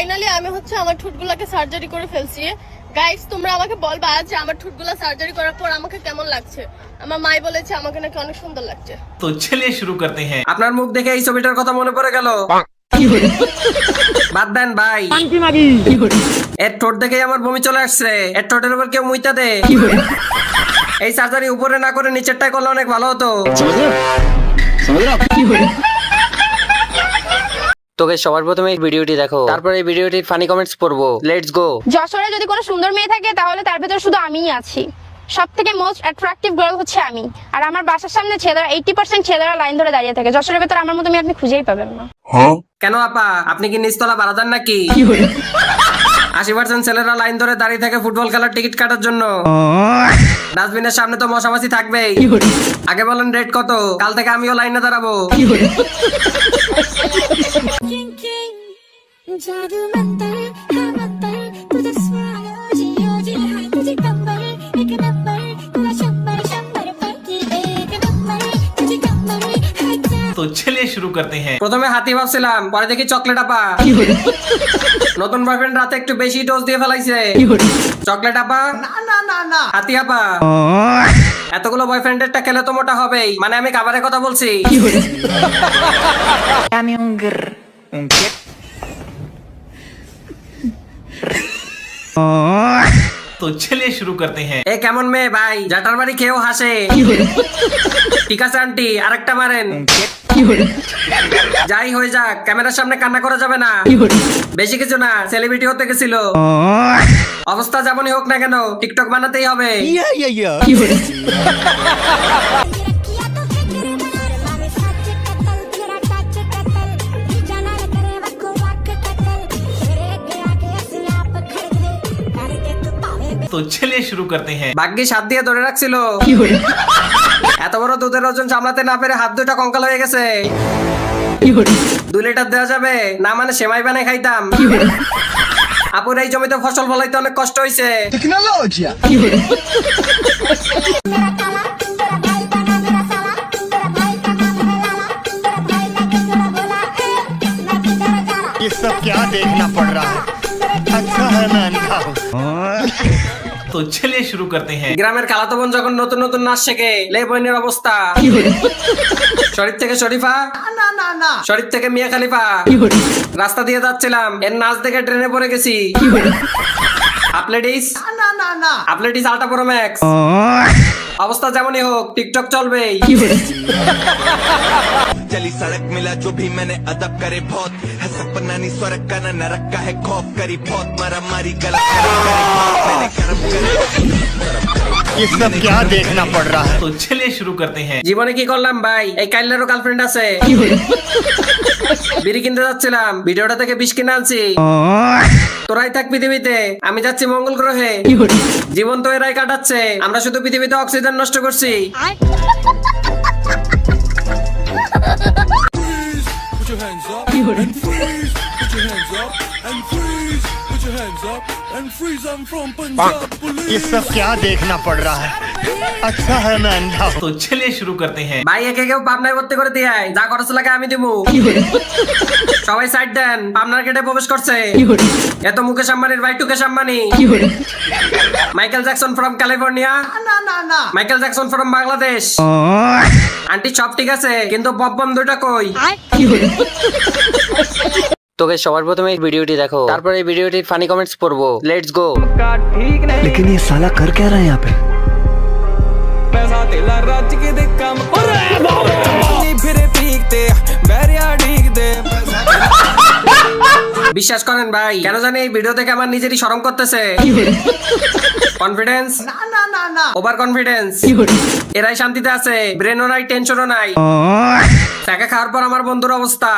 Finally আমি হচ্ছে আমার ঠোঁটগুলোকে সার্জারি করে ফেলছি। গাইস তোমরা আমাকে বলবা যে আমার ঠোঁটগুলো সার্জারি করার পর আমাকে কেমন লাগছে। আমার মাই বলেছে আমাকে নাকি অনেক সুন্দর লাগছে। তো চলিए शुरू करते हैं। আপনার মুখ দেখে এই ছবিটার কথা মনে পড়ে গেল। বাদ দেন ভাই, এর ঠোঁট দেখে আমার বমি চলে আসছে। এর ঠোঁটের উপর কেউ মুইতা দে। এই সার্জারি উপরে না করে নিচেরটাই করলে অনেক ভালো হতো। তোকে সবার প্রথমে এই ভিডিওটি দেখো, তারপর এই ভিডিওটির ফানি কমেন্টস পড়বো। Let's go. যশোরে যদি কোনো সুন্দর মেয়ে থাকে তাহলে তার ভেতর শুধু আমিই আছি। সব থেকে মোস্ট অ্যাট্রাকটিভ গার্ল হচ্ছে আমি। আর আমার বাসার সামনে ছেলেরা 80% ছেলেরা লাইন ধরে দাঁড়িয়ে থাকে। যশোরের ভেতর আমার মতো মেয়ে আপনি খুঁজেই পাবেন না। কেন আপা, আপনি কি নিচতলা ভাড়া দেন নাকি? 80% ছেলেরা লাইন ধরে দাঁড়িয়ে থাকে ফুটবল খেলার টিকিট কাটার জন্য। ডাস্টবিনের সামনে তো মশামাছি থাকবেই। আগে বলেন রেট কত, কাল থেকে আমিও লাইনে দাঁড়াবো। तो चलिए शुरू करते हैं। প্রথমে হাতি ভাবছিলাম, পরে দেখি চকলেট আপা। নতুন বয়ফ্রেন্ড রাতে একটু বেশি ডোজ দিয়ে ফেলাইছে। চকলেট আপা না হাতি আপা। এতগুলো বয়ফ্রেন্ডেরটা খেলে তো মোটা হবেই, মানে আমি খাবারের কথা বলছি। तो चलिए शुरू करते हैं। এ কেমন মেয়ে ভাই, জাটার বাড়ি খেয়েও হাসে। ঠিক আছে আন্টি, আরেকটা মারেন। যাই হয়ে যাক, ক্যামেরার সামনে কান্না করা যাবে না। বেশি কিছু না, সেলিব্রিটি হতে গেছিল। অবস্থা যেমনই হোক না কেন, টিকটক বানাতেই হবে। तो चलिए शुरू करते हैं। ভাগ্যিস হাত দিয়ে ধরে রাখছিল। এত বড় দুধের ওজন সামলাতে না পেরে হাত দুটা কঙ্কাল হয়ে গেছে। 2 লিটার দেওয়া যাবে না, মানে সেমাই বানাই খাইতাম। আপুর এই জমিতে ফসল ফলাইতে অনেক কষ্ট হয়েছে। ये सब क्या देखना पड़ रहा है? अच्छा है मैं अंधा हूँ। तो चलिए शुरू करते हैं। গ্রামের খালাতো বোন যখন নতুন নতুন নাচ শেখে, লে বোনের অবস্থা। শরীফ থেকে শরীফা, শরীফ থেকে মিয়া খালিফা। রাস্তা দিয়ে যাচ্ছিলাম, এর নাচ দেখে ট্রেনে পড়ে গেছি। আপলেডিস আপলেডিস আল্ট্রা প্রো ম্যাক্স। অবস্থা যেমনই হোক, টিকটক চলবেই। चली सड़क मिला जो भी मैंने अदब करे बहुत है सपना नहीं स्वर्ग का न नरक का है खौफ करी बहुत मारा मारी गलत मैंने कर्म करे ये सब क्या देखना पड़ रहा है? तो चलिए शुरू करते हैं। জীবনে কি করলাম ভাই, এই কাইলেরও গার্লফ্রেন্ড আছে। বিড়ি কিনতে যাচ্ছিলাম, ভিডিওটা থেকে 20 কিনে আনছি। তোরাই থাক পৃথিবীতে, আমি যাচ্ছি মঙ্গল গ্রহে। জীবন তো এরাই কাটাচ্ছে, আমরা শুধু পৃথিবীতে অক্সিজেন নষ্ট করছি। Put your hands up and freeze. Put your hands up and freeze. Put your hands up and freeze. I'm from Punjab police. ये सब क्या देखना पड़ रहा है? अच्छा है मैं अंधा हूँ। तो चलिए शुरू करते हैं। ভাই একে কেউ পাবনায় ভর্তি করে দিয়ে আয়, যা খরচ লাগে আমি দিমু। সবাই সাইড দেন, পাবনার গেটে প্রবেশ করছে। এত মুকেশ আম্বানির ভাই Tukesh Ambani. Michael Jackson from California. Michael Jackson from Bangladesh. Aunty সব ঠিক আছে, কিন্তু পপবম দুটা কই? তোকে সবার প্রথমে এই ভিডিওটি দেখো, তারপর এই ভিডিওটির ফানি কমেন্টস পড়বো। Let's go. लेकिन ये साला कर क्या रहा है यहाँ पे? বিশ্বাস করেন ভাই, কেন জানি এই ভিডিও দেখে আমার নিজেরই শরম করতেছে। Confidence over confidence. এরাই শান্তিতে আছে, ব্রেনও নাই, টেনশনও নাই। টাকা খাওয়ার পর আমার বন্ধুর অবস্থা।